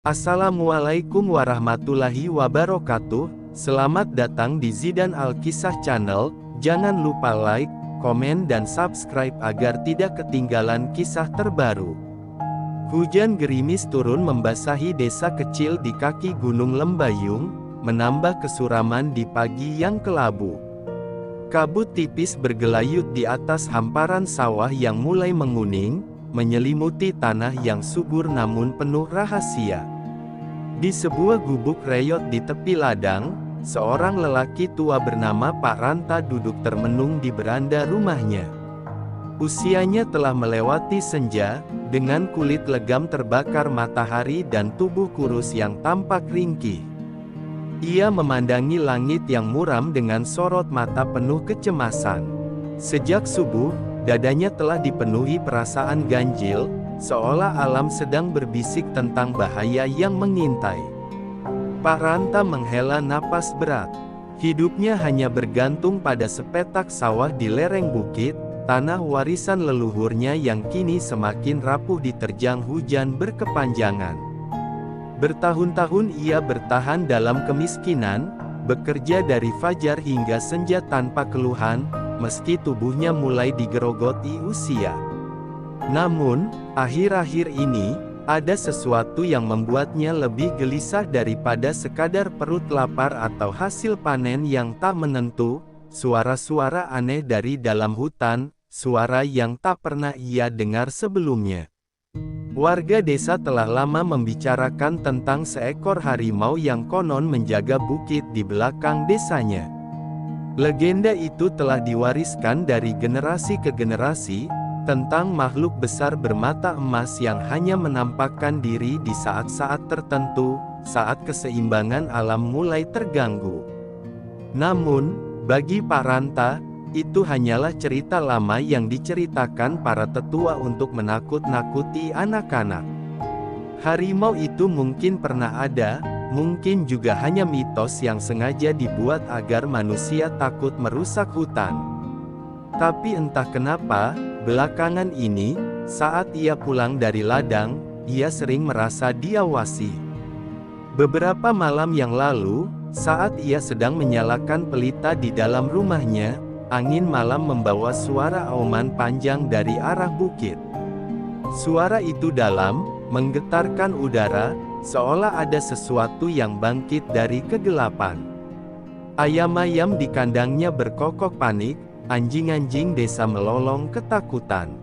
Assalamualaikum warahmatullahi wabarakatuh. Selamat datang di Zidan Alkisah Channel. Jangan lupa like, komen dan subscribe agar tidak ketinggalan kisah terbaru. Hujan gerimis turun membasahi desa kecil di kaki Gunung Lembayung, menambah kesuraman di pagi yang kelabu. Kabut tipis bergelayut di atas hamparan sawah yang mulai menguning, menyelimuti tanah yang subur namun penuh rahasia. Di sebuah gubuk reyot di tepi ladang, seorang lelaki tua bernama Pak Ranta duduk termenung di beranda rumahnya. Usianya telah melewati senja, dengan kulit legam terbakar matahari dan tubuh kurus yang tampak ringkih. Ia memandangi langit yang muram dengan sorot mata penuh kecemasan. Sejak subuh, dadanya telah dipenuhi perasaan ganjil, seolah alam sedang berbisik tentang bahaya yang mengintai. Pak Ranta menghela napas berat. Hidupnya hanya bergantung pada sepetak sawah di lereng bukit, tanah warisan leluhurnya yang kini semakin rapuh diterjang hujan berkepanjangan. Bertahun-tahun ia bertahan dalam kemiskinan, bekerja dari fajar hingga senja tanpa keluhan, meski tubuhnya mulai digerogoti usia. Namun, akhir-akhir ini, ada sesuatu yang membuatnya lebih gelisah daripada sekadar perut lapar atau hasil panen yang tak menentu. Suara-suara aneh dari dalam hutan, suara yang tak pernah ia dengar sebelumnya. Warga desa telah lama membicarakan tentang seekor harimau yang konon menjaga bukit di belakang desanya. Legenda itu telah diwariskan dari generasi ke generasi, tentang makhluk besar bermata emas yang hanya menampakkan diri di saat-saat tertentu, saat keseimbangan alam mulai terganggu. Namun, bagi Pak Ranta, itu hanyalah cerita lama yang diceritakan para tetua untuk menakut-nakuti anak-anak. Harimau itu mungkin pernah ada, mungkin juga hanya mitos yang sengaja dibuat agar manusia takut merusak hutan. Tapi entah kenapa, belakangan ini, saat ia pulang dari ladang, ia sering merasa diawasi. Beberapa malam yang lalu, saat ia sedang menyalakan pelita di dalam rumahnya, angin malam membawa suara auman panjang dari arah bukit. Suara itu dalam, menggetarkan udara, seolah ada sesuatu yang bangkit dari kegelapan. Ayam-ayam di kandangnya berkokok panik, anjing-anjing desa melolong ketakutan.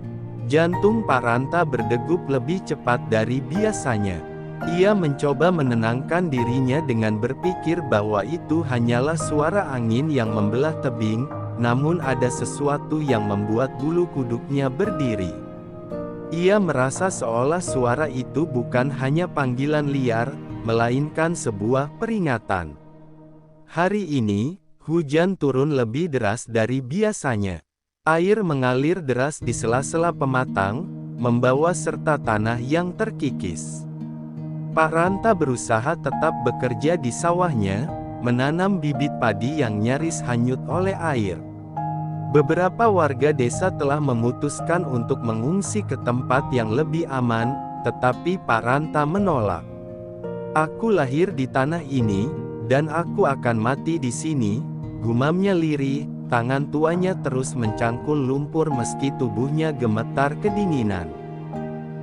Jantung Pak Ranta berdegup lebih cepat dari biasanya. Ia mencoba menenangkan dirinya dengan berpikir bahwa itu hanyalah suara angin yang membelah tebing, namun ada sesuatu yang membuat bulu kuduknya berdiri. Ia merasa seolah suara itu bukan hanya panggilan liar, melainkan sebuah peringatan. Hari ini, hujan turun lebih deras dari biasanya. Air mengalir deras di sela-sela pematang, membawa serta tanah yang terkikis. Pak Ranta berusaha tetap bekerja di sawahnya, menanam bibit padi yang nyaris hanyut oleh air. Beberapa warga desa telah memutuskan untuk mengungsi ke tempat yang lebih aman, tetapi Pak Ranta menolak. "Aku lahir di tanah ini, dan aku akan mati di sini," gumamnya lirih. Tangan tuanya terus mencangkul lumpur meski tubuhnya gemetar kedinginan.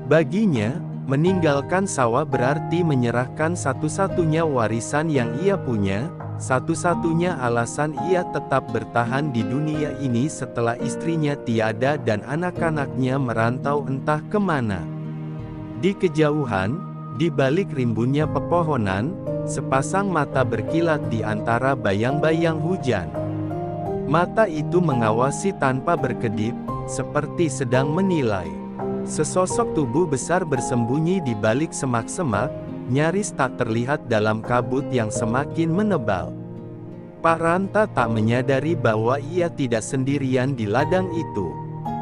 Baginya, meninggalkan sawah berarti menyerahkan satu-satunya warisan yang ia punya, satu-satunya alasan ia tetap bertahan di dunia ini setelah istrinya tiada dan anak-anaknya merantau entah kemana. Di kejauhan, di balik rimbunnya pepohonan, sepasang mata berkilat di antara bayang-bayang hujan. Mata itu mengawasi tanpa berkedip, seperti sedang menilai. Sesosok tubuh besar bersembunyi di balik semak-semak, nyaris tak terlihat dalam kabut yang semakin menebal. Pak Ranta tak menyadari bahwa ia tidak sendirian di ladang itu.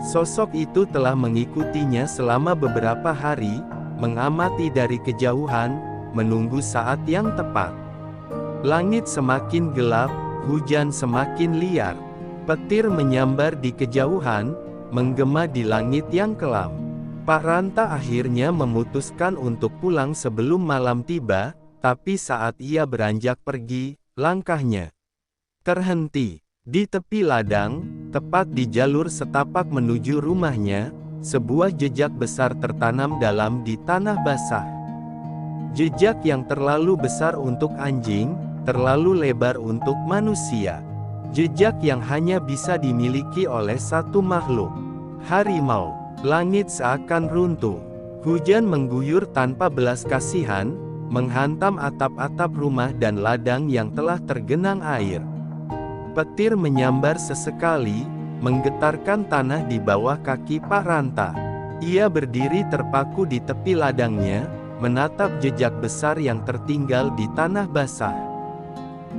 Sosok itu telah mengikutinya selama beberapa hari, mengamati dari kejauhan, menunggu saat yang tepat. Langit semakin gelap, hujan semakin liar. Petir menyambar di kejauhan, menggema di langit yang kelam. Pak Ranta akhirnya memutuskan untuk pulang sebelum malam tiba, tapi saat ia beranjak pergi, langkahnya terhenti. Di tepi ladang, tepat di jalur setapak menuju rumahnya, sebuah jejak besar tertanam dalam di tanah basah. Jejak yang terlalu besar untuk anjing, terlalu lebar untuk manusia. Jejak yang hanya bisa dimiliki oleh satu makhluk, harimau. Langit seakan runtuh. Hujan mengguyur tanpa belas kasihan, menghantam atap-atap rumah dan ladang yang telah tergenang air. Petir menyambar sesekali, menggetarkan tanah di bawah kaki Pak Ranta. Ia berdiri terpaku di tepi ladangnya, menatap jejak besar yang tertinggal di tanah basah.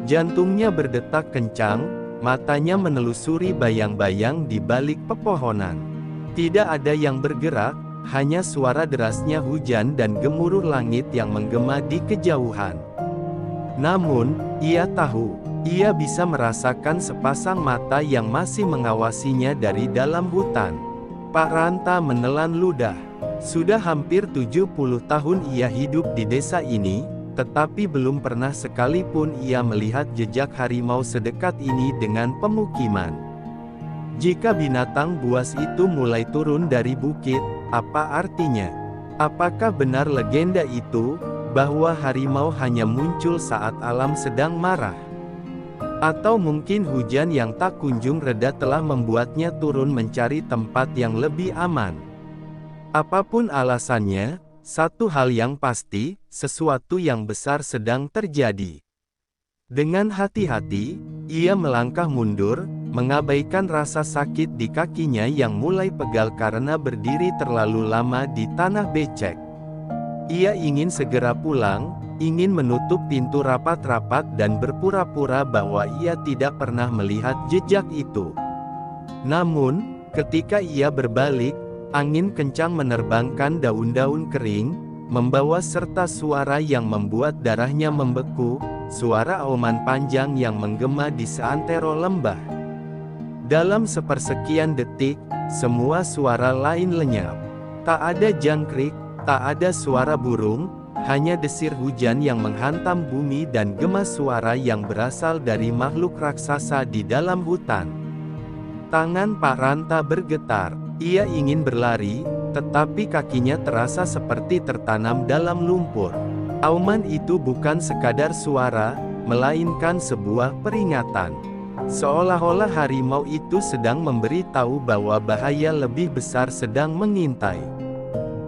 Jantungnya berdetak kencang, matanya menelusuri bayang-bayang di balik pepohonan. Tidak ada yang bergerak, hanya suara derasnya hujan dan gemuruh langit yang menggema di kejauhan. Namun, ia tahu, ia bisa merasakan sepasang mata yang masih mengawasinya dari dalam hutan. Pak Ranta menelan ludah. Sudah hampir 70 tahun ia hidup di desa ini, tetapi belum pernah sekalipun ia melihat jejak harimau sedekat ini dengan pemukiman. Jika binatang buas itu mulai turun dari bukit, apa artinya? Apakah benar legenda itu, bahwa harimau hanya muncul saat alam sedang marah? Atau mungkin hujan yang tak kunjung reda telah membuatnya turun mencari tempat yang lebih aman? Apapun alasannya, satu hal yang pasti, sesuatu yang besar sedang terjadi. Dengan hati-hati, ia melangkah mundur, mengabaikan rasa sakit di kakinya yang mulai pegal karena berdiri terlalu lama di tanah becek. Ia ingin segera pulang, ingin menutup pintu rapat-rapat dan berpura-pura bahwa ia tidak pernah melihat jejak itu. Namun, ketika ia berbalik, angin kencang menerbangkan daun-daun kering, membawa serta suara yang membuat darahnya membeku, suara auman panjang yang menggema di seantero lembah. Dalam sepersekian detik, semua suara lain lenyap. Tak ada jangkrik, tak ada suara burung, hanya desir hujan yang menghantam bumi dan gema suara yang berasal dari makhluk raksasa di dalam hutan. Tangan Pak Ranta bergetar. Ia ingin berlari, tetapi kakinya terasa seperti tertanam dalam lumpur. Auman itu bukan sekadar suara, melainkan sebuah peringatan. Seolah-olah harimau itu sedang memberi tahu bahwa bahaya lebih besar sedang mengintai.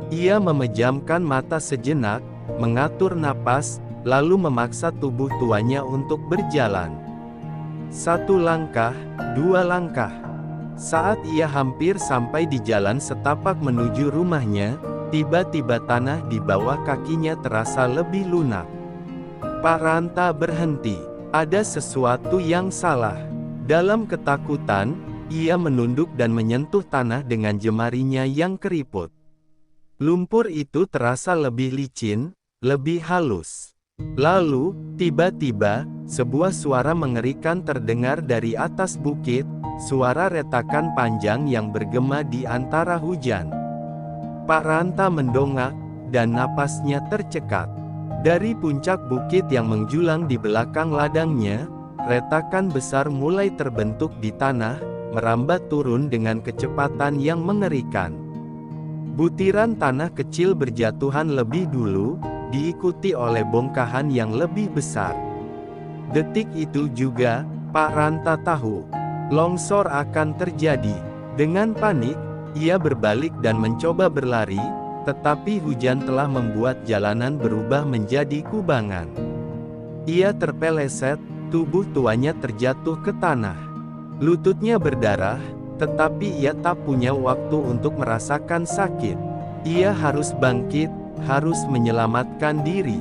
Ia memejamkan mata sejenak, mengatur napas, lalu memaksa tubuh tuanya untuk berjalan. Satu langkah, dua langkah. Saat ia hampir sampai di jalan setapak menuju rumahnya, tiba-tiba tanah di bawah kakinya terasa lebih lunak. Pak Ranta berhenti. Ada sesuatu yang salah. Dalam ketakutan, ia menunduk dan menyentuh tanah dengan jemarinya yang keriput. Lumpur itu terasa lebih licin, lebih halus. Lalu, tiba-tiba, sebuah suara mengerikan terdengar dari atas bukit, suara retakan panjang yang bergema di antara hujan. Pak Ranta mendongak, dan napasnya tercekat. Dari puncak bukit yang menjulang di belakang ladangnya, retakan besar mulai terbentuk di tanah, merambat turun dengan kecepatan yang mengerikan. Butiran tanah kecil berjatuhan lebih dulu, diikuti oleh bongkahan yang lebih besar. Detik itu juga, Pak Ranta tahu, longsor akan terjadi. Dengan panik, ia berbalik dan mencoba berlari, tetapi hujan telah membuat jalanan berubah menjadi kubangan. Ia terpeleset, tubuh tuanya terjatuh ke tanah. Lututnya berdarah, tetapi ia tak punya waktu untuk merasakan sakit. Ia harus bangkit, harus menyelamatkan diri.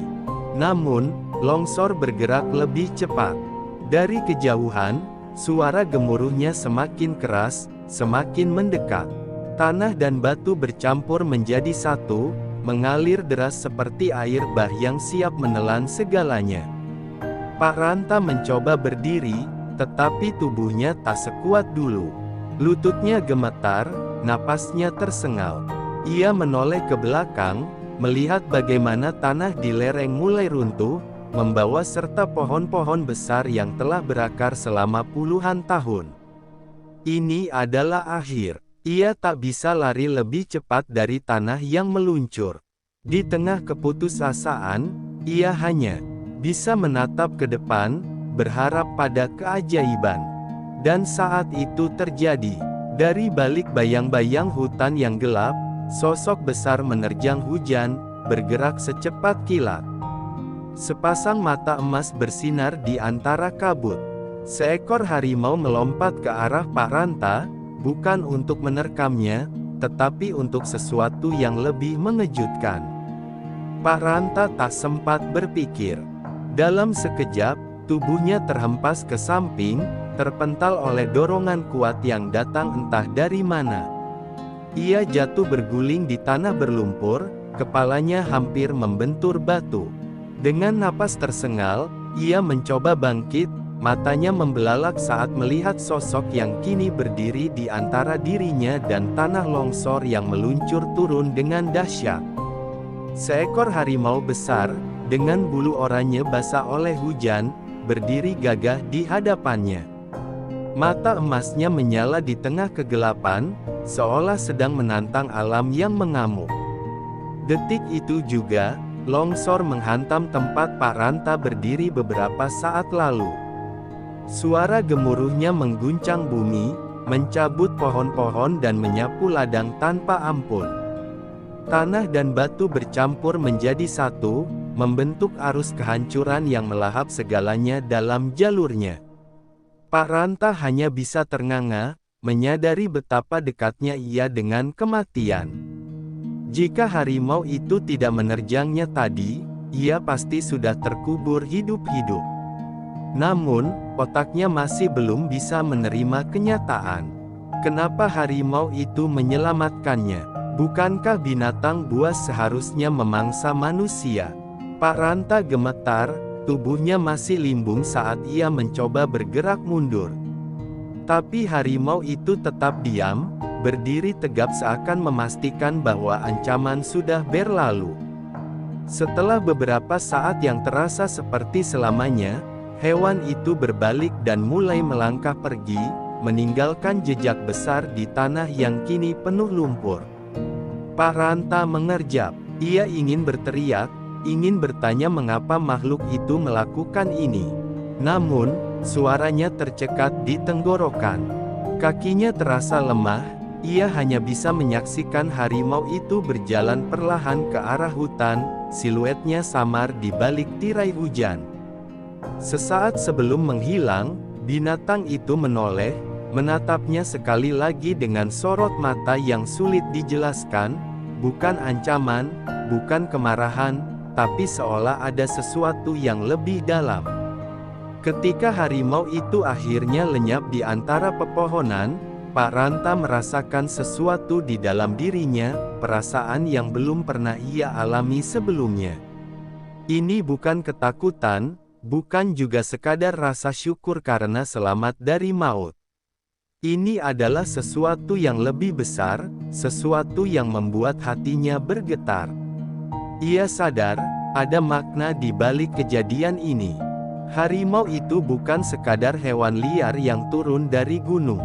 Namun, longsor bergerak lebih cepat. Dari kejauhan, suara gemuruhnya semakin keras, semakin mendekat. Tanah dan batu bercampur menjadi satu, mengalir deras seperti air bah yang siap menelan segalanya. Pak Ranta mencoba berdiri, tetapi tubuhnya tak sekuat dulu. Lututnya gemetar, napasnya tersengal. Ia menoleh ke belakang, melihat bagaimana tanah di lereng mulai runtuh, membawa serta pohon-pohon besar yang telah berakar selama puluhan tahun. Ini adalah akhir. Ia tak bisa lari lebih cepat dari tanah yang meluncur. Di tengah keputusasaan, ia hanya bisa menatap ke depan, berharap pada keajaiban. Dan saat itu terjadi. Dari balik bayang-bayang hutan yang gelap, sosok besar menerjang hujan, bergerak secepat kilat. Sepasang mata emas bersinar di antara kabut. Seekor harimau melompat ke arah Pak Ranta, bukan untuk menerkamnya, tetapi untuk sesuatu yang lebih mengejutkan. Pak Ranta tak sempat berpikir. Dalam sekejap, tubuhnya terhempas ke samping, terpental oleh dorongan kuat yang datang entah dari mana. Ia jatuh berguling di tanah berlumpur, kepalanya hampir membentur batu. Dengan napas tersengal, ia mencoba bangkit, matanya membelalak saat melihat sosok yang kini berdiri di antara dirinya dan tanah longsor yang meluncur turun dengan dahsyat. Seekor harimau besar, dengan bulu oranye basah oleh hujan, berdiri gagah di hadapannya. Mata emasnya menyala di tengah kegelapan, seolah sedang menantang alam yang mengamuk. Detik itu juga, longsor menghantam tempat Pak Ranta berdiri beberapa saat lalu. Suara gemuruhnya mengguncang bumi, mencabut pohon-pohon dan menyapu ladang tanpa ampun. Tanah dan batu bercampur menjadi satu, membentuk arus kehancuran yang melahap segalanya dalam jalurnya. Pak Ranta hanya bisa ternganga, menyadari betapa dekatnya ia dengan kematian. Jika harimau itu tidak menerjangnya tadi, ia pasti sudah terkubur hidup-hidup. Namun, otaknya masih belum bisa menerima kenyataan. Kenapa harimau itu menyelamatkannya? Bukankah binatang buas seharusnya memangsa manusia? Pak Ranta gemetar, tubuhnya masih limbung saat ia mencoba bergerak mundur. Tapi harimau itu tetap diam, berdiri tegap seakan memastikan bahwa ancaman sudah berlalu. Setelah beberapa saat yang terasa seperti selamanya, hewan itu berbalik dan mulai melangkah pergi, meninggalkan jejak besar di tanah yang kini penuh lumpur. Pak Ranta mengerjap. Ia ingin berteriak, ingin bertanya mengapa makhluk itu melakukan ini. Namun, suaranya tercekat di tenggorokan. Kakinya terasa lemah. Ia hanya bisa menyaksikan harimau itu berjalan perlahan ke arah hutan, siluetnya samar di balik tirai hujan. Sesaat sebelum menghilang, binatang itu menoleh, menatapnya sekali lagi dengan sorot mata yang sulit dijelaskan, bukan ancaman, bukan kemarahan, tapi seolah ada sesuatu yang lebih dalam. Ketika harimau itu akhirnya lenyap di antara pepohonan, Pak Ranta merasakan sesuatu di dalam dirinya, perasaan yang belum pernah ia alami sebelumnya. Ini bukan ketakutan, bukan juga sekadar rasa syukur karena selamat dari maut. Ini adalah sesuatu yang lebih besar, sesuatu yang membuat hatinya bergetar. Ia sadar, ada makna di balik kejadian ini. Harimau itu bukan sekadar hewan liar yang turun dari gunung.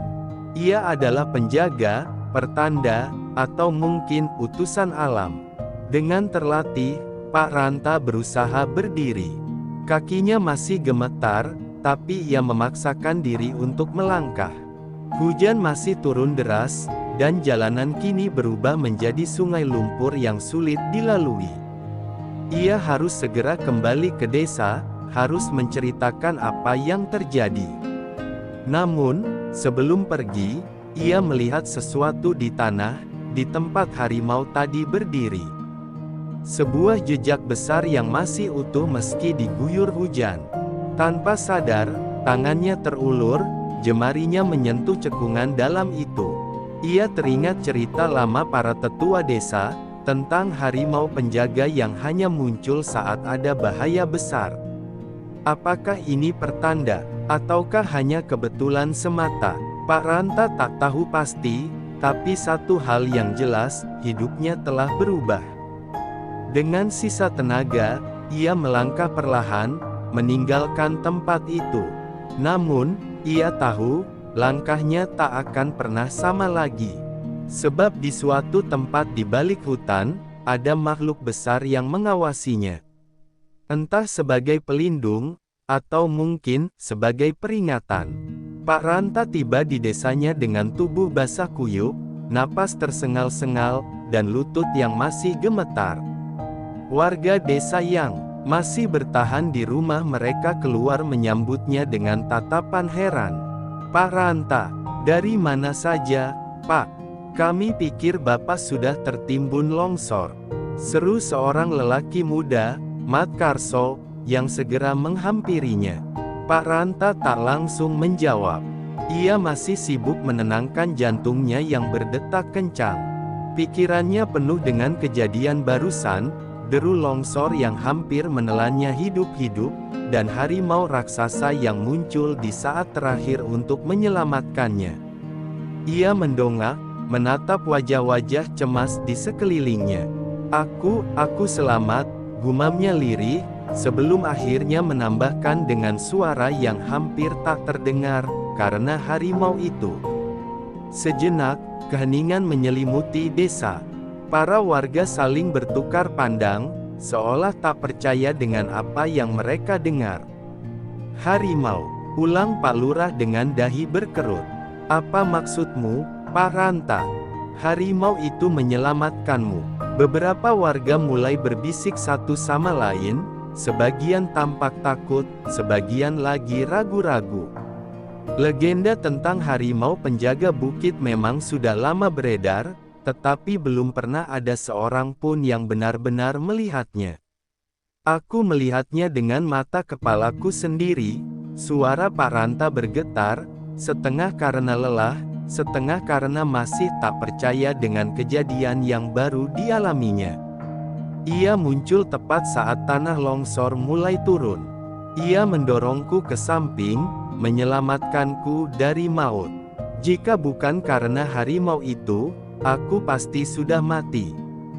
Ia adalah penjaga, pertanda, atau mungkin utusan alam. Dengan terlatih, Pak Ranta berusaha berdiri. Kakinya masih gemetar, tapi ia memaksakan diri untuk melangkah. Hujan masih turun deras, dan jalanan kini berubah menjadi sungai lumpur yang sulit dilalui. Ia harus segera kembali ke desa, harus menceritakan apa yang terjadi. Namun, sebelum pergi, ia melihat sesuatu di tanah, di tempat harimau tadi berdiri. Sebuah jejak besar yang masih utuh meski diguyur hujan. Tanpa sadar, tangannya terulur, jemarinya menyentuh cekungan dalam itu. Ia teringat cerita lama para tetua desa, tentang harimau penjaga yang hanya muncul saat ada bahaya besar. Apakah ini pertanda, ataukah hanya kebetulan semata? Pak Ranta tak tahu pasti, Tapi satu hal yang jelas, hidupnya telah berubah. Dengan sisa tenaga, ia melangkah perlahan, meninggalkan tempat itu. Namun, ia tahu, langkahnya tak akan pernah sama lagi. Sebab di suatu tempat di balik hutan, ada makhluk besar yang mengawasinya. Entah sebagai pelindung, atau mungkin sebagai peringatan. Pak Ranta tiba di desanya dengan tubuh basah kuyup, napas tersengal-sengal, dan lutut yang masih gemetar. Warga desa yang masih bertahan di rumah mereka keluar menyambutnya dengan tatapan heran. "Pak Ranta, dari mana saja, Pak? Kami pikir Bapak sudah tertimbun longsor," seru seorang lelaki muda, Mat Karso, yang segera menghampirinya. Pak Ranta tak langsung menjawab. Ia masih sibuk menenangkan jantungnya yang berdetak kencang. Pikirannya penuh dengan kejadian barusan, deru longsor yang hampir menelannya hidup-hidup, dan harimau raksasa yang muncul di saat terakhir untuk menyelamatkannya. Ia mendongak, menatap wajah-wajah cemas di sekelilingnya. Aku selamat," gumamnya lirih, sebelum akhirnya menambahkan dengan suara yang hampir tak terdengar, "karena harimau itu." Sejenak, keheningan menyelimuti desa. Para warga saling bertukar pandang, seolah tak percaya dengan apa yang mereka dengar. "Harimau," ulang Pak Lurah dengan dahi berkerut. "Apa maksudmu, Pak Ranta? Harimau itu menyelamatkanmu?" Beberapa warga mulai berbisik satu sama lain, sebagian tampak takut, sebagian lagi ragu-ragu. Legenda tentang harimau penjaga bukit memang sudah lama beredar, tetapi belum pernah ada seorang pun yang benar-benar melihatnya. "Aku melihatnya dengan mata kepalaku sendiri," suara Pak Ranta bergetar, setengah karena lelah, setengah karena masih tak percaya dengan kejadian yang baru dialaminya. "Ia muncul tepat saat tanah longsor mulai turun. Ia mendorongku ke samping, menyelamatkanku dari maut. Jika bukan karena harimau itu, aku pasti sudah mati."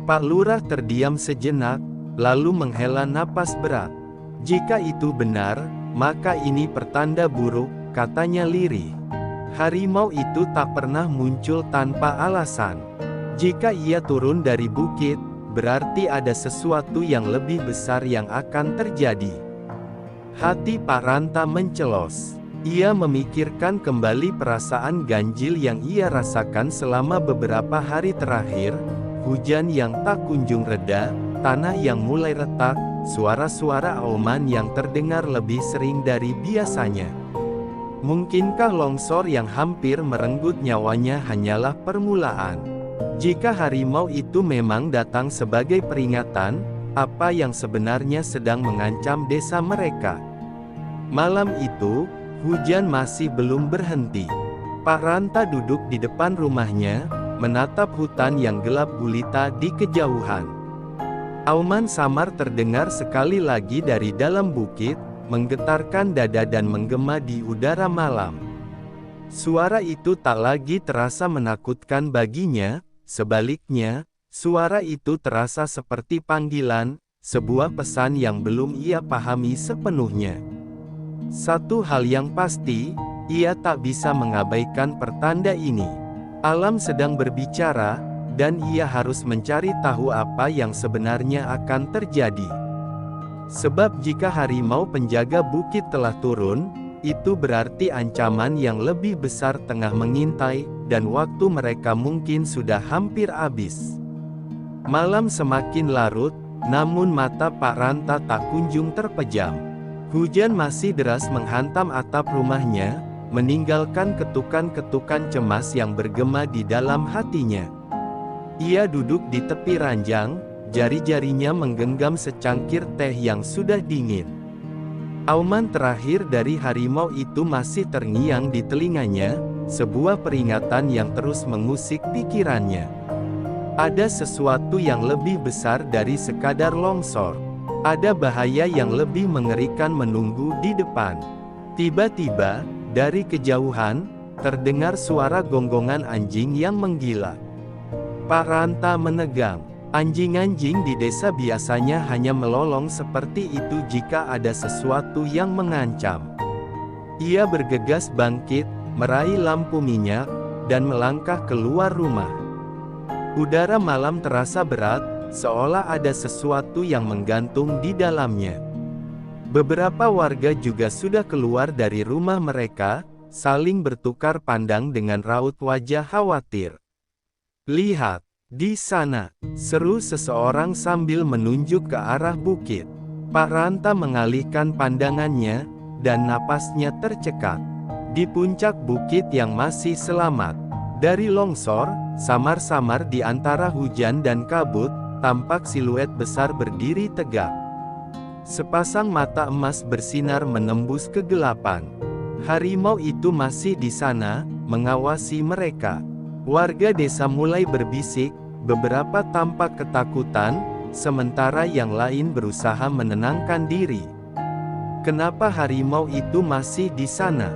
Pak Lurah terdiam sejenak, lalu menghela napas berat. "Jika itu benar, maka ini pertanda buruk," katanya lirih. "Harimau itu tak pernah muncul tanpa alasan. Jika ia turun dari bukit, berarti ada sesuatu yang lebih besar yang akan terjadi." Hati Pak Ranta mencelos. Ia memikirkan kembali perasaan ganjil yang ia rasakan selama beberapa hari terakhir, hujan yang tak kunjung reda, tanah yang mulai retak, suara-suara auman yang terdengar lebih sering dari biasanya. Mungkinkah longsor yang hampir merenggut nyawanya hanyalah permulaan? Jika harimau itu memang datang sebagai peringatan, apa yang sebenarnya sedang mengancam desa mereka? Malam itu, hujan masih belum berhenti. Pak Ranta duduk di depan rumahnya, menatap hutan yang gelap gulita di kejauhan. Auman samar terdengar sekali lagi dari dalam bukit, menggetarkan dada dan menggema di udara malam. Suara itu tak lagi terasa menakutkan baginya, sebaliknya, suara itu terasa seperti panggilan, sebuah pesan yang belum ia pahami sepenuhnya. Satu hal yang pasti, ia tak bisa mengabaikan pertanda ini. Alam sedang berbicara, dan ia harus mencari tahu apa yang sebenarnya akan terjadi. Sebab jika harimau penjaga bukit telah turun, itu berarti ancaman yang lebih besar tengah mengintai, dan waktu mereka mungkin sudah hampir habis. Malam semakin larut, namun mata Pak Ranta tak kunjung terpejam. Hujan masih deras menghantam atap rumahnya, meninggalkan ketukan-ketukan cemas yang bergema di dalam hatinya. Ia duduk di tepi ranjang, jari-jarinya menggenggam secangkir teh yang sudah dingin. Auman terakhir dari harimau itu masih terngiang di telinganya, sebuah peringatan yang terus mengusik pikirannya. Ada sesuatu yang lebih besar dari sekadar longsor. Ada bahaya yang lebih mengerikan menunggu di depan. Tiba-tiba, dari kejauhan, terdengar suara gonggongan anjing yang menggila. Pak Ranta menegang. Anjing-anjing di desa biasanya hanya melolong seperti itu jika ada sesuatu yang mengancam. Ia bergegas bangkit, meraih lampu minyak, dan melangkah keluar rumah. Udara malam terasa berat, seolah ada sesuatu yang menggantung di dalamnya. Beberapa warga juga sudah keluar dari rumah mereka, saling bertukar pandang dengan raut wajah khawatir. "Lihat, di sana," seru seseorang sambil menunjuk ke arah bukit. Pak Ranta mengalihkan pandangannya, dan napasnya tercekat. Di puncak bukit yang masih selamat dari longsor, samar-samar di antara hujan dan kabut, tampak siluet besar berdiri tegak. Sepasang mata emas bersinar menembus kegelapan. Harimau itu masih di sana, mengawasi mereka. Warga desa mulai berbisik, beberapa tampak ketakutan, sementara yang lain berusaha menenangkan diri. "Kenapa harimau itu masih di sana?"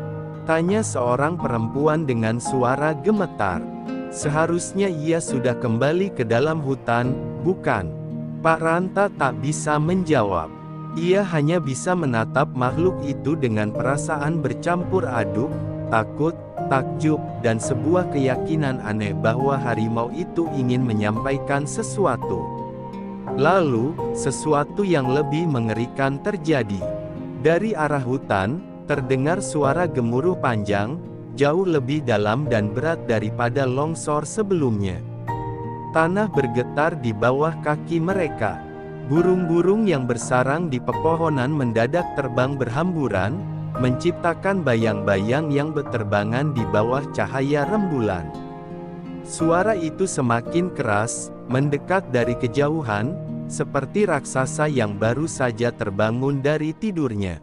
tanya seorang perempuan dengan suara gemetar. "Seharusnya ia sudah kembali ke dalam hutan, bukan?" Pak Ranta tak bisa menjawab. Ia hanya bisa menatap makhluk itu dengan perasaan bercampur aduk, takut, takjub, dan sebuah keyakinan aneh bahwa harimau itu ingin menyampaikan sesuatu. Lalu, sesuatu yang lebih mengerikan terjadi. Dari arah hutan, terdengar suara gemuruh panjang, jauh lebih dalam dan berat daripada longsor sebelumnya. Tanah bergetar di bawah kaki mereka. Burung-burung yang bersarang di pepohonan mendadak terbang berhamburan, menciptakan bayang-bayang yang berterbangan di bawah cahaya rembulan. Suara itu semakin keras, mendekat dari kejauhan, seperti raksasa yang baru saja terbangun dari tidurnya.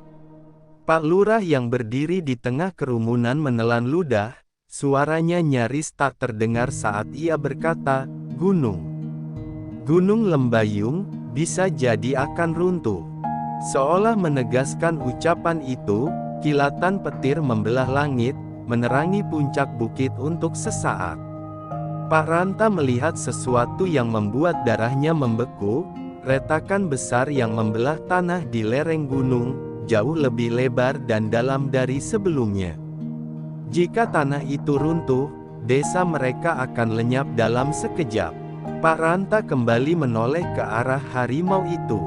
Pak Lurah yang berdiri di tengah kerumunan menelan ludah, suaranya nyaris tak terdengar saat ia berkata, "Gunung Lembayung, bisa jadi akan runtuh." Seolah menegaskan ucapan itu, kilatan petir membelah langit, menerangi puncak bukit untuk sesaat. Pak Ranta melihat sesuatu yang membuat darahnya membeku, retakan besar yang membelah tanah di lereng gunung, jauh lebih lebar dan dalam dari sebelumnya. Jika tanah itu runtuh, desa mereka akan lenyap dalam sekejap. Pak Ranta kembali menoleh ke arah harimau itu.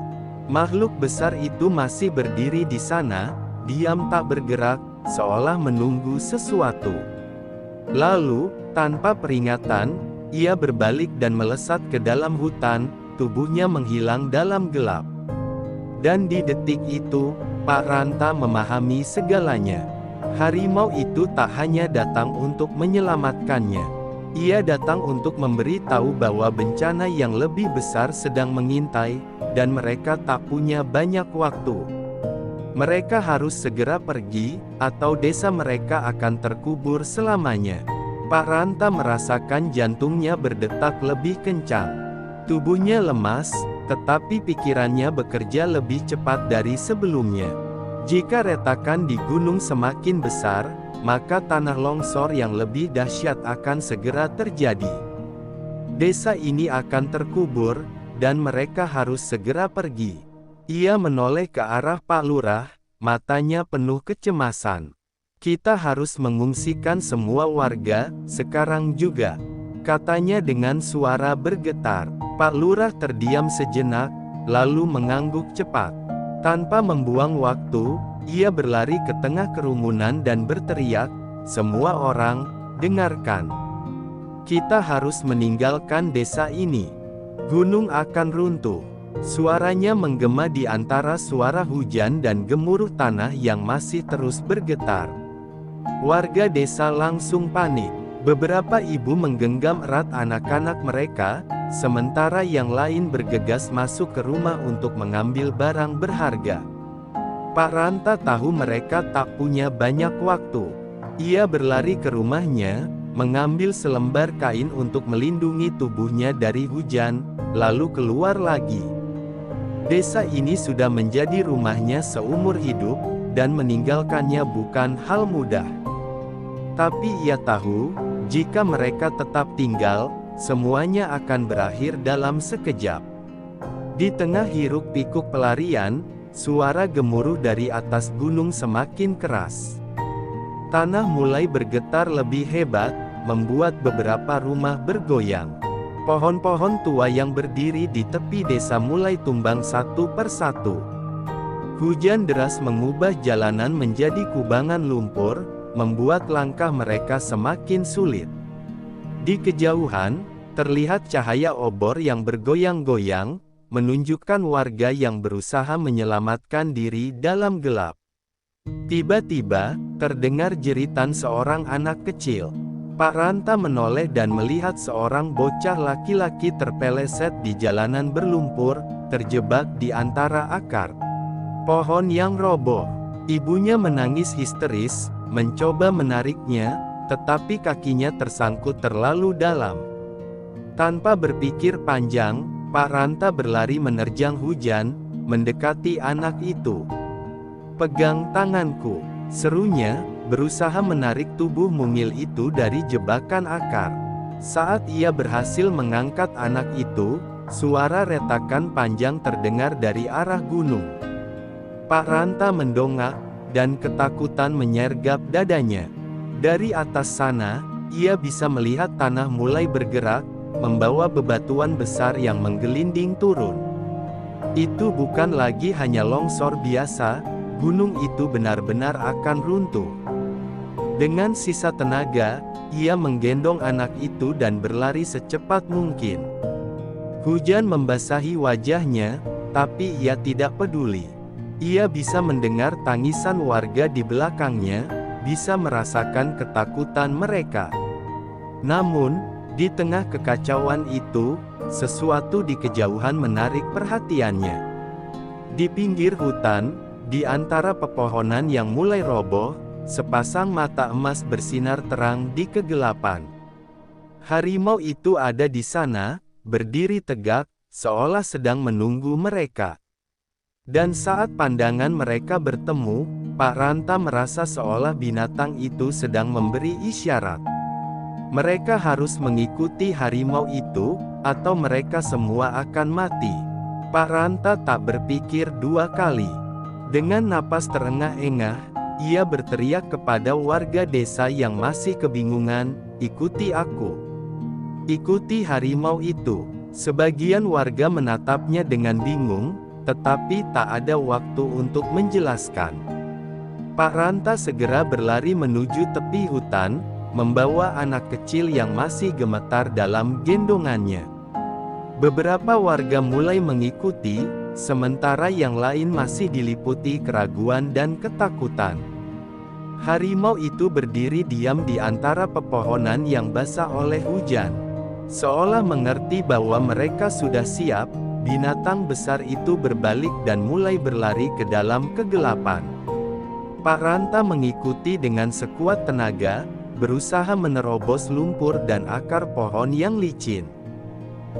Makhluk besar itu masih berdiri di sana, diam tak bergerak, seolah menunggu sesuatu. Lalu, tanpa peringatan, ia berbalik dan melesat ke dalam hutan, tubuhnya menghilang dalam gelap. Dan di detik itu, Pak Ranta memahami segalanya. Harimau itu tak hanya datang untuk menyelamatkannya. Ia datang untuk memberi tahu bahwa bencana yang lebih besar sedang mengintai, dan mereka tak punya banyak waktu. Mereka harus segera pergi, atau desa mereka akan terkubur selamanya. Pak Ranta merasakan jantungnya berdetak lebih kencang. Tubuhnya lemas, tetapi pikirannya bekerja lebih cepat dari sebelumnya. Jika retakan di gunung semakin besar, maka tanah longsor yang lebih dahsyat akan segera terjadi. Desa ini akan terkubur, dan mereka harus segera pergi. Ia menoleh ke arah Pak Lurah, matanya penuh kecemasan. "Kita harus mengungsikan semua warga, sekarang juga," katanya dengan suara bergetar. Pak Lurah terdiam sejenak, lalu mengangguk cepat. Tanpa membuang waktu, ia berlari ke tengah kerumunan dan berteriak, "Semua orang, dengarkan. Kita harus meninggalkan desa ini. Gunung akan runtuh." Suaranya menggema di antara suara hujan dan gemuruh tanah yang masih terus bergetar. Warga desa langsung panik. Beberapa ibu menggenggam erat anak-anak mereka, sementara yang lain bergegas masuk ke rumah untuk mengambil barang berharga. Pak Ranta tahu mereka tak punya banyak waktu. Ia berlari ke rumahnya, mengambil selembar kain untuk melindungi tubuhnya dari hujan, lalu keluar lagi. Desa ini sudah menjadi rumahnya seumur hidup, dan meninggalkannya bukan hal mudah. Tapi ia tahu, jika mereka tetap tinggal, semuanya akan berakhir dalam sekejap. Di tengah hiruk-pikuk pelarian, suara gemuruh dari atas gunung semakin keras. Tanah mulai bergetar lebih hebat, membuat beberapa rumah bergoyang. Pohon-pohon tua yang berdiri di tepi desa mulai tumbang satu persatu. Hujan deras mengubah jalanan menjadi kubangan lumpur, membuat langkah mereka semakin sulit. Di kejauhan, terlihat cahaya obor yang bergoyang-goyang, menunjukkan warga yang berusaha menyelamatkan diri dalam gelap. Tiba-tiba, terdengar jeritan seorang anak kecil. Pak Ranta menoleh dan melihat seorang bocah laki-laki terpeleset di jalanan berlumpur, terjebak di antara akar pohon yang roboh. Ibunya menangis histeris, mencoba menariknya, tetapi kakinya tersangkut terlalu dalam. Tanpa berpikir panjang, Pak Ranta berlari menerjang hujan, mendekati anak itu. "Pegang tanganku," serunya, berusaha menarik tubuh mungil itu dari jebakan akar. Saat ia berhasil mengangkat anak itu, suara retakan panjang terdengar dari arah gunung. Pak Ranta mendongak, dan ketakutan menyergap dadanya. Dari atas sana, ia bisa melihat tanah mulai bergerak, membawa bebatuan besar yang menggelinding turun. Itu bukan lagi hanya longsor biasa, gunung itu benar-benar akan runtuh. Dengan sisa tenaga, ia menggendong anak itu dan berlari secepat mungkin. Hujan membasahi wajahnya, tapi ia tidak peduli. Ia bisa mendengar tangisan warga di belakangnya, bisa merasakan ketakutan mereka. Namun, di tengah kekacauan itu, sesuatu di kejauhan menarik perhatiannya. Di pinggir hutan, di antara pepohonan yang mulai roboh, sepasang mata emas bersinar terang di kegelapan. Harimau itu ada di sana, berdiri tegak, seolah sedang menunggu mereka. Dan saat pandangan mereka bertemu, Pak Ranta merasa seolah binatang itu sedang memberi isyarat. Mereka harus mengikuti harimau itu, atau mereka semua akan mati. Pak Ranta tak berpikir dua kali. Dengan napas terengah-engah, ia berteriak kepada warga desa yang masih kebingungan, "Ikuti aku. Ikuti harimau itu." Sebagian warga menatapnya dengan bingung, tetapi tak ada waktu untuk menjelaskan. Pak Ranta segera berlari menuju tepi hutan, membawa anak kecil yang masih gemetar dalam gendongannya. Beberapa warga mulai mengikuti, sementara yang lain masih diliputi keraguan dan ketakutan. Harimau itu berdiri diam di antara pepohonan yang basah oleh hujan. Seolah mengerti bahwa mereka sudah siap, binatang besar itu berbalik dan mulai berlari ke dalam kegelapan. Pak Ranta mengikuti dengan sekuat tenaga, berusaha menerobos lumpur dan akar pohon yang licin.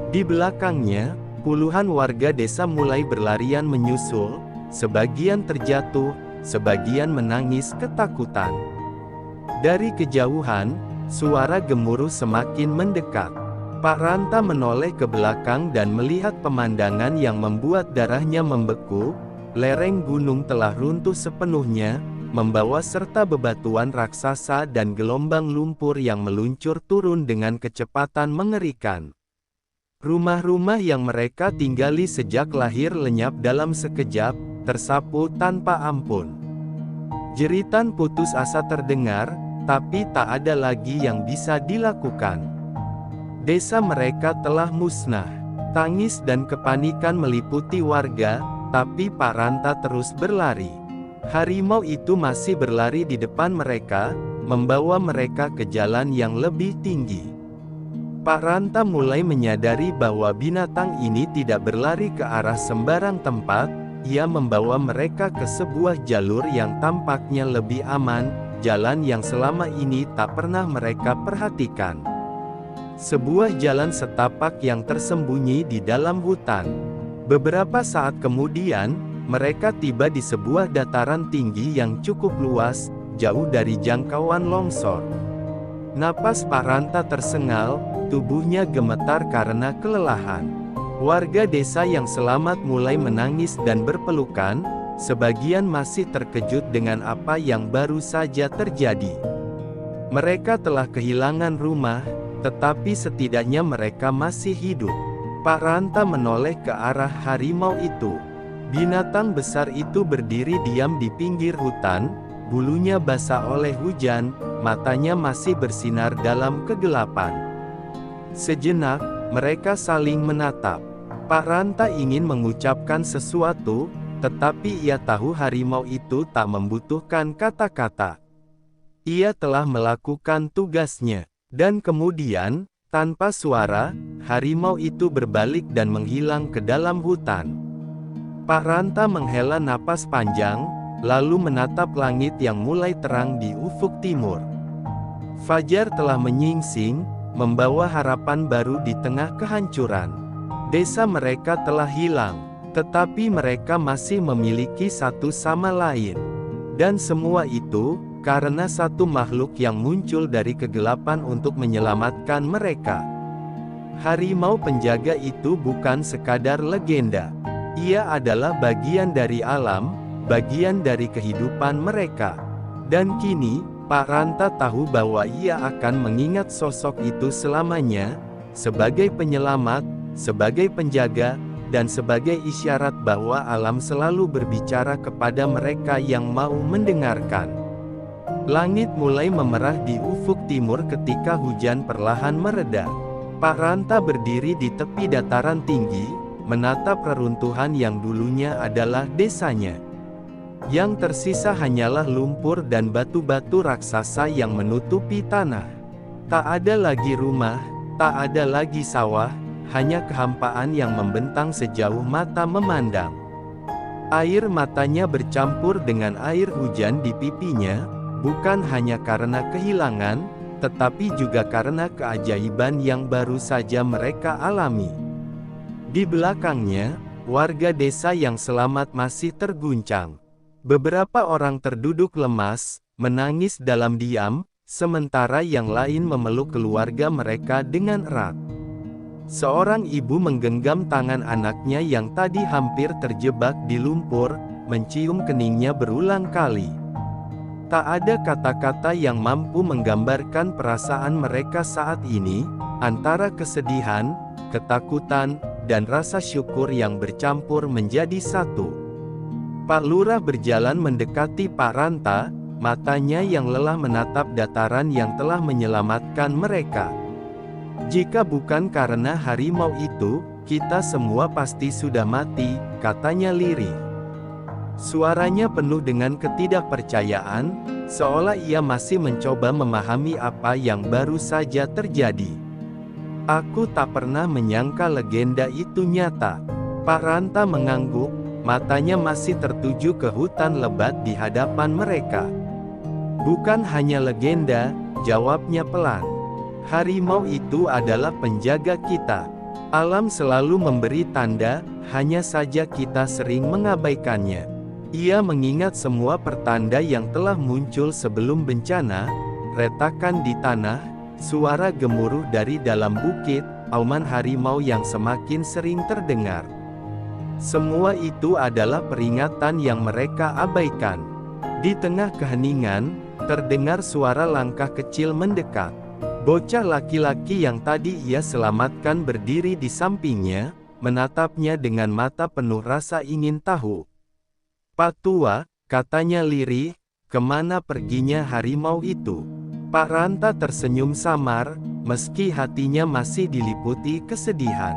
Di belakangnya, puluhan warga desa mulai berlarian menyusul, sebagian terjatuh, sebagian menangis ketakutan. Dari kejauhan, suara gemuruh semakin mendekat. Pak Ranta menoleh ke belakang dan melihat pemandangan yang membuat darahnya membeku. Lereng gunung telah runtuh sepenuhnya, membawa serta bebatuan raksasa dan gelombang lumpur yang meluncur turun dengan kecepatan mengerikan. Rumah-rumah yang mereka tinggali sejak lahir lenyap dalam sekejap, tersapu tanpa ampun. Jeritan putus asa terdengar, tapi tak ada lagi yang bisa dilakukan. Desa mereka telah musnah. Tangis dan kepanikan meliputi warga, tapi Pak Ranta terus berlari. Harimau itu masih berlari di depan mereka, membawa mereka ke jalan yang lebih tinggi. Pak Ranta mulai menyadari bahwa binatang ini tidak berlari ke arah sembarang tempat. Ia membawa mereka ke sebuah jalur yang tampaknya lebih aman, jalan yang selama ini tak pernah mereka perhatikan. Sebuah jalan setapak yang tersembunyi di dalam hutan. Beberapa saat kemudian, mereka tiba di sebuah dataran tinggi yang cukup luas, jauh dari jangkauan longsor. Napas Pak Ranta tersengal, tubuhnya gemetar karena kelelahan. Warga desa yang selamat mulai menangis dan berpelukan, sebagian masih terkejut dengan apa yang baru saja terjadi. Mereka telah kehilangan rumah, tetapi setidaknya mereka masih hidup. Pak Ranta menoleh ke arah harimau itu. Binatang besar itu berdiri diam di pinggir hutan, bulunya basah oleh hujan, matanya masih bersinar dalam kegelapan. Sejenak, mereka saling menatap. Pak Ranta ingin mengucapkan sesuatu, tetapi ia tahu harimau itu tak membutuhkan kata-kata. Ia telah melakukan tugasnya. Dan kemudian, tanpa suara, harimau itu berbalik dan menghilang ke dalam hutan. Pak Ranta menghela napas panjang, lalu menatap langit yang mulai terang di ufuk timur. Fajar telah menyingsing, membawa harapan baru di tengah kehancuran. Desa mereka telah hilang, tetapi mereka masih memiliki satu sama lain. Dan semua itu, karena satu makhluk yang muncul dari kegelapan untuk menyelamatkan mereka. Harimau penjaga itu bukan sekadar legenda. Ia adalah bagian dari alam, bagian dari kehidupan mereka. Dan kini, Pak Ranta tahu bahwa ia akan mengingat sosok itu selamanya, sebagai penyelamat, sebagai penjaga, dan sebagai isyarat bahwa alam selalu berbicara kepada mereka yang mau mendengarkan. Langit mulai memerah di ufuk timur ketika hujan perlahan mereda. Pak Ranta berdiri di tepi dataran tinggi, menatap reruntuhan yang dulunya adalah desanya. Yang tersisa hanyalah lumpur dan batu-batu raksasa yang menutupi tanah. Tak ada lagi rumah, tak ada lagi sawah, hanya kehampaan yang membentang sejauh mata memandang. Air matanya bercampur dengan air hujan di pipinya, bukan hanya karena kehilangan, tetapi juga karena keajaiban yang baru saja mereka alami. Di belakangnya, warga desa yang selamat masih terguncang. Beberapa orang terduduk lemas, menangis dalam diam, sementara yang lain memeluk keluarga mereka dengan erat. Seorang ibu menggenggam tangan anaknya yang tadi hampir terjebak di lumpur, mencium keningnya berulang kali. Tak ada kata-kata yang mampu menggambarkan perasaan mereka saat ini, antara kesedihan, ketakutan, dan rasa syukur yang bercampur menjadi satu. Pak Lurah berjalan mendekati Pak Ranta, matanya yang lelah menatap dataran yang telah menyelamatkan mereka. Jika bukan karena harimau itu, kita semua pasti sudah mati, katanya lirih. Suaranya penuh dengan ketidakpercayaan, seolah ia masih mencoba memahami apa yang baru saja terjadi. Aku tak pernah menyangka legenda itu nyata. Pak Ranta mengangguk, matanya masih tertuju ke hutan lebat di hadapan mereka. Bukan hanya legenda, jawabnya pelan. Harimau itu adalah penjaga kita. Alam selalu memberi tanda, hanya saja kita sering mengabaikannya. Ia mengingat semua pertanda yang telah muncul sebelum bencana, retakan di tanah, suara gemuruh dari dalam bukit, auman harimau yang semakin sering terdengar. Semua itu adalah peringatan yang mereka abaikan. Di tengah keheningan, terdengar suara langkah kecil mendekat. Bocah laki-laki yang tadi ia selamatkan berdiri di sampingnya, menatapnya dengan mata penuh rasa ingin tahu. Pak Tua, katanya lirih, kemana perginya harimau itu? Pak Ranta tersenyum samar, meski hatinya masih diliputi kesedihan.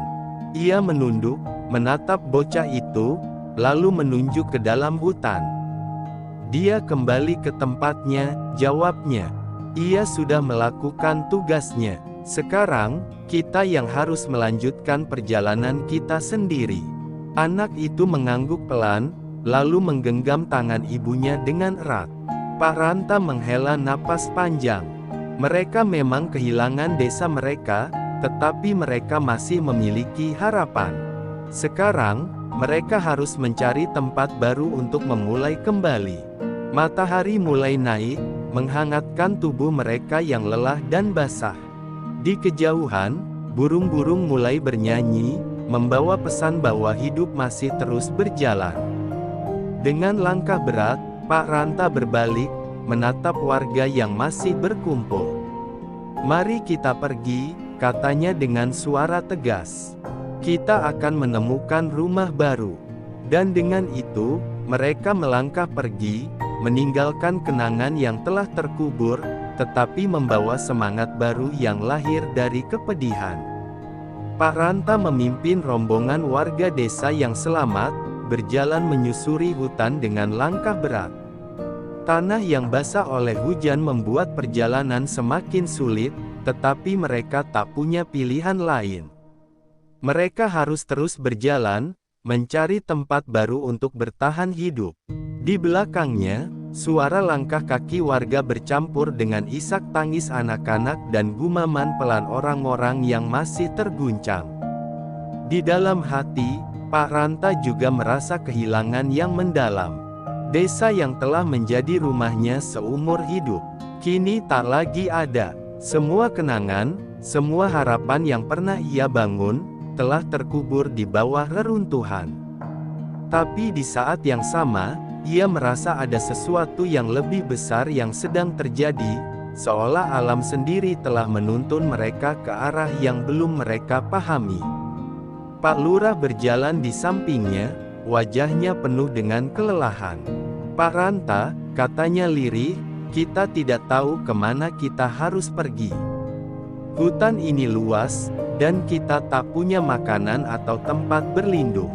Ia menunduk, menatap bocah itu, lalu menunjuk ke dalam hutan. Dia kembali ke tempatnya, jawabnya. Ia sudah melakukan tugasnya. Sekarang, kita yang harus melanjutkan perjalanan kita sendiri. Anak itu mengangguk pelan, lalu menggenggam tangan ibunya dengan erat. Pak Ranta menghela napas panjang. Mereka memang kehilangan desa mereka, tetapi mereka masih memiliki harapan. Sekarang, mereka harus mencari tempat baru untuk memulai kembali. Matahari mulai naik, menghangatkan tubuh mereka yang lelah dan basah. Di kejauhan, burung-burung mulai bernyanyi, membawa pesan bahwa hidup masih terus berjalan. Dengan langkah berat, Pak Ranta berbalik, menatap warga yang masih berkumpul. "Mari kita pergi," katanya dengan suara tegas. "Kita akan menemukan rumah baru." Dan dengan itu, mereka melangkah pergi, meninggalkan kenangan yang telah terkubur, tetapi membawa semangat baru yang lahir dari kepedihan. Pak Ranta memimpin rombongan warga desa yang selamat, berjalan menyusuri hutan dengan langkah berat. Tanah yang basah oleh hujan membuat perjalanan semakin sulit, tetapi mereka tak punya pilihan lain. Mereka harus terus berjalan, mencari tempat baru untuk bertahan hidup. Di belakangnya, suara langkah kaki warga bercampur dengan isak tangis anak-anak dan gumaman pelan orang-orang yang masih terguncang. Di dalam hati, Pak Ranta juga merasa kehilangan yang mendalam. Desa yang telah menjadi rumahnya seumur hidup, kini tak lagi ada. Semua kenangan, semua harapan yang pernah ia bangun, telah terkubur di bawah reruntuhan. Tapi di saat yang sama, ia merasa ada sesuatu yang lebih besar yang sedang terjadi, seolah alam sendiri telah menuntun mereka ke arah yang belum mereka pahami. Pak Lurah berjalan di sampingnya, wajahnya penuh dengan kelelahan. "Pak Ranta," katanya lirih, "kita tidak tahu kemana kita harus pergi. Hutan ini luas, dan kita tak punya makanan atau tempat berlindung."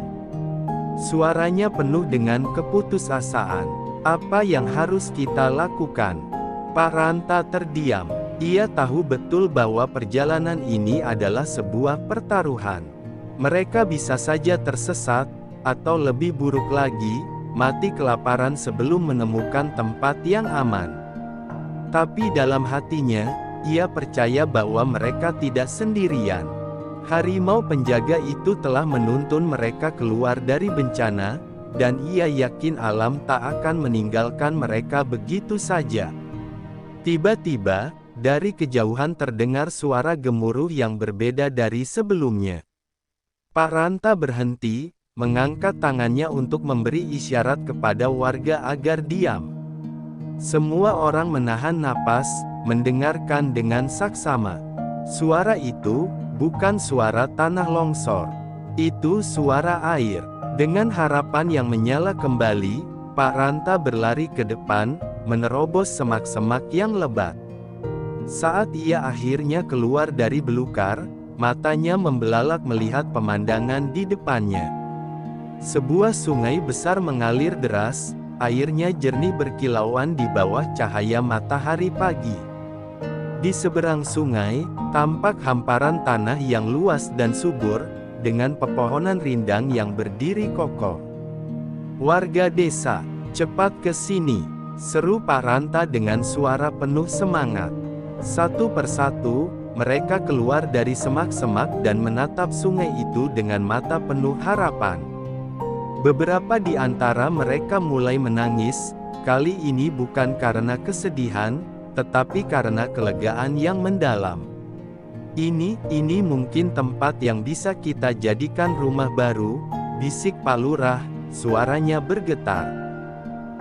Suaranya penuh dengan keputusasaan. "Apa yang harus kita lakukan?" Pak Ranta terdiam. Ia tahu betul bahwa perjalanan ini adalah sebuah pertaruhan. Mereka bisa saja tersesat, atau lebih buruk lagi, mati kelaparan sebelum menemukan tempat yang aman. Tapi dalam hatinya, ia percaya bahwa mereka tidak sendirian. Harimau penjaga itu telah menuntun mereka keluar dari bencana, dan ia yakin alam tak akan meninggalkan mereka begitu saja. Tiba-tiba, dari kejauhan terdengar suara gemuruh yang berbeda dari sebelumnya. Pak Ranta berhenti, mengangkat tangannya untuk memberi isyarat kepada warga agar diam. Semua orang menahan napas, mendengarkan dengan saksama. Suara itu bukan suara tanah longsor. Itu suara air. Dengan harapan yang menyala kembali, Pak Ranta berlari ke depan, menerobos semak-semak yang lebat. Saat ia akhirnya keluar dari belukar, matanya membelalak melihat pemandangan di depannya. Sebuah sungai besar mengalir deras, airnya jernih berkilauan di bawah cahaya matahari pagi. Di seberang sungai, tampak hamparan tanah yang luas dan subur, dengan pepohonan rindang yang berdiri kokoh. "Warga desa, cepat ke sini!" seru Pak Ranta dengan suara penuh semangat. Satu persatu, mereka keluar dari semak-semak dan menatap sungai itu dengan mata penuh harapan. Beberapa di antara mereka mulai menangis, kali ini bukan karena kesedihan, tetapi karena kelegaan yang mendalam. Ini mungkin tempat yang bisa kita jadikan rumah baru," bisik Pak Lurah, suaranya bergetar.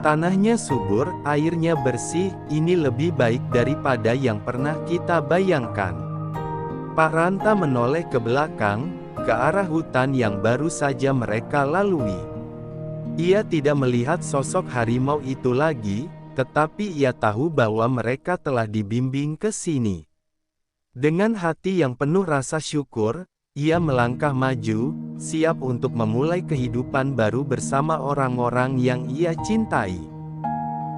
"Tanahnya subur, airnya bersih, ini lebih baik daripada yang pernah kita bayangkan." Pak Ranta menoleh ke belakang, ke arah hutan yang baru saja mereka lalui. Ia tidak melihat sosok harimau itu lagi, tetapi ia tahu bahwa mereka telah dibimbing ke sini. Dengan hati yang penuh rasa syukur, ia melangkah maju, siap untuk memulai kehidupan baru bersama orang-orang yang ia cintai.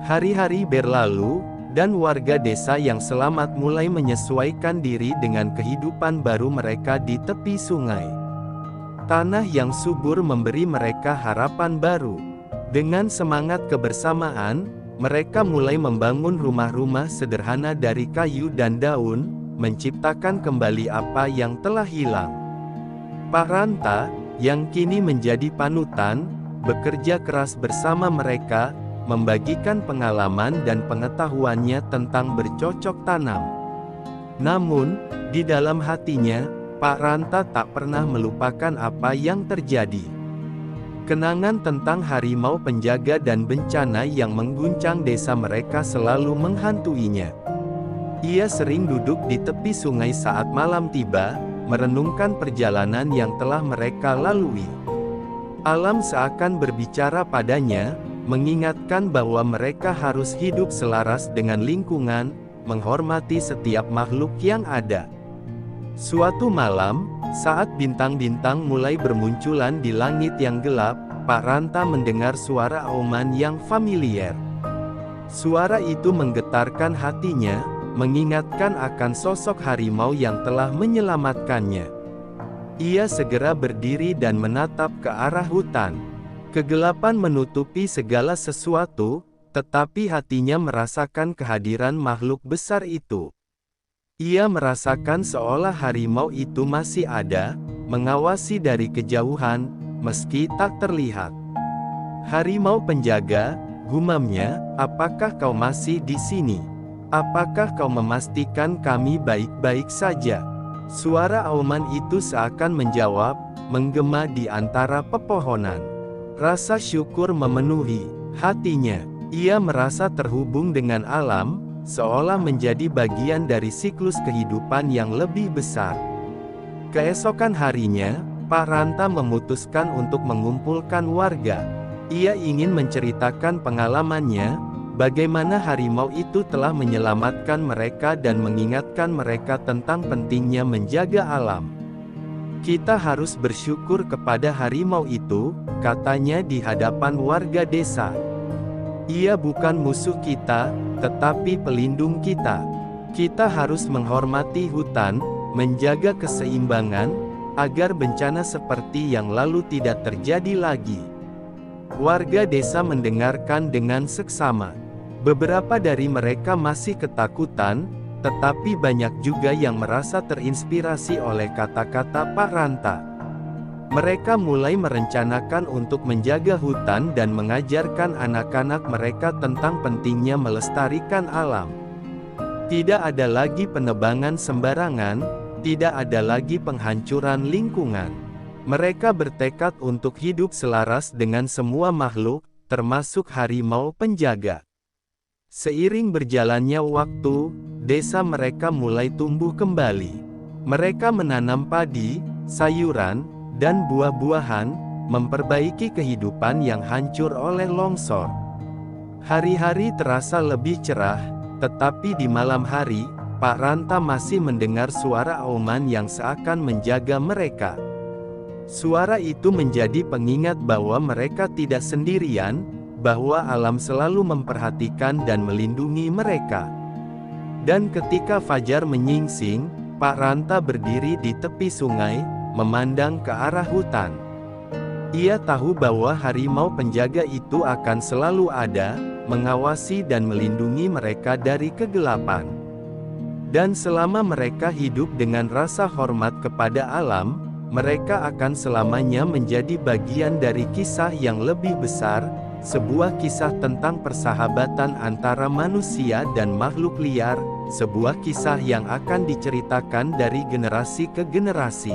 Hari-hari berlalu, dan warga desa yang selamat mulai menyesuaikan diri dengan kehidupan baru mereka di tepi sungai. Tanah yang subur memberi mereka harapan baru. Dengan semangat kebersamaan, mereka mulai membangun rumah-rumah sederhana dari kayu dan daun, menciptakan kembali apa yang telah hilang. Pak Ranta, yang kini menjadi panutan, bekerja keras bersama mereka, membagikan pengalaman dan pengetahuannya tentang bercocok tanam. Namun, di dalam hatinya, Pak Ranta tak pernah melupakan apa yang terjadi. Kenangan tentang harimau penjaga dan bencana yang mengguncang desa mereka selalu menghantuinya. Ia sering duduk di tepi sungai saat malam tiba, merenungkan perjalanan yang telah mereka lalui. Alam seakan berbicara padanya, mengingatkan bahwa mereka harus hidup selaras dengan lingkungan, menghormati setiap makhluk yang ada. Suatu malam, saat bintang-bintang mulai bermunculan di langit yang gelap, Pak Ranta mendengar suara auman yang familiar. Suara itu menggetarkan hatinya, mengingatkan akan sosok harimau yang telah menyelamatkannya. Ia segera berdiri dan menatap ke arah hutan. Kegelapan menutupi segala sesuatu, tetapi hatinya merasakan kehadiran makhluk besar itu. Ia merasakan seolah harimau itu masih ada, mengawasi dari kejauhan, meski tak terlihat. "Harimau penjaga," gumamnya, "apakah kau masih di sini? Apakah kau memastikan kami baik-baik saja?" Suara auman itu seakan menjawab, menggema di antara pepohonan. Rasa syukur memenuhi hatinya. Ia merasa terhubung dengan alam, seolah menjadi bagian dari siklus kehidupan yang lebih besar. Keesokan harinya, Pak Ranta memutuskan untuk mengumpulkan warga. Ia ingin menceritakan pengalamannya, bagaimana harimau itu telah menyelamatkan mereka dan mengingatkan mereka tentang pentingnya menjaga alam. "Kita harus bersyukur kepada harimau itu," katanya di hadapan warga desa. "Ia bukan musuh kita, tetapi pelindung kita. Kita harus menghormati hutan, menjaga keseimbangan, agar bencana seperti yang lalu tidak terjadi lagi." Warga desa mendengarkan dengan seksama. Beberapa dari mereka masih ketakutan, tetapi banyak juga yang merasa terinspirasi oleh kata-kata Pak Ranta. Mereka mulai merencanakan untuk menjaga hutan dan mengajarkan anak-anak mereka tentang pentingnya melestarikan alam. Tidak ada lagi penebangan sembarangan, tidak ada lagi penghancuran lingkungan. Mereka bertekad untuk hidup selaras dengan semua makhluk, termasuk harimau penjaga. Seiring berjalannya waktu, desa mereka mulai tumbuh kembali. Mereka menanam padi, sayuran, dan buah-buahan, memperbaiki kehidupan yang hancur oleh longsor. Hari-hari terasa lebih cerah, tetapi di malam hari, Pak Ranta masih mendengar suara auman yang seakan menjaga mereka. Suara itu menjadi pengingat bahwa mereka tidak sendirian, bahwa alam selalu memperhatikan dan melindungi mereka. Dan ketika fajar menyingsing, Pak Ranta berdiri di tepi sungai, memandang ke arah hutan. Ia tahu bahwa harimau penjaga itu akan selalu ada, mengawasi dan melindungi mereka dari kegelapan. Dan selama mereka hidup dengan rasa hormat kepada alam, mereka akan selamanya menjadi bagian dari kisah yang lebih besar, sebuah kisah tentang persahabatan antara manusia dan makhluk liar, sebuah kisah yang akan diceritakan dari generasi ke generasi.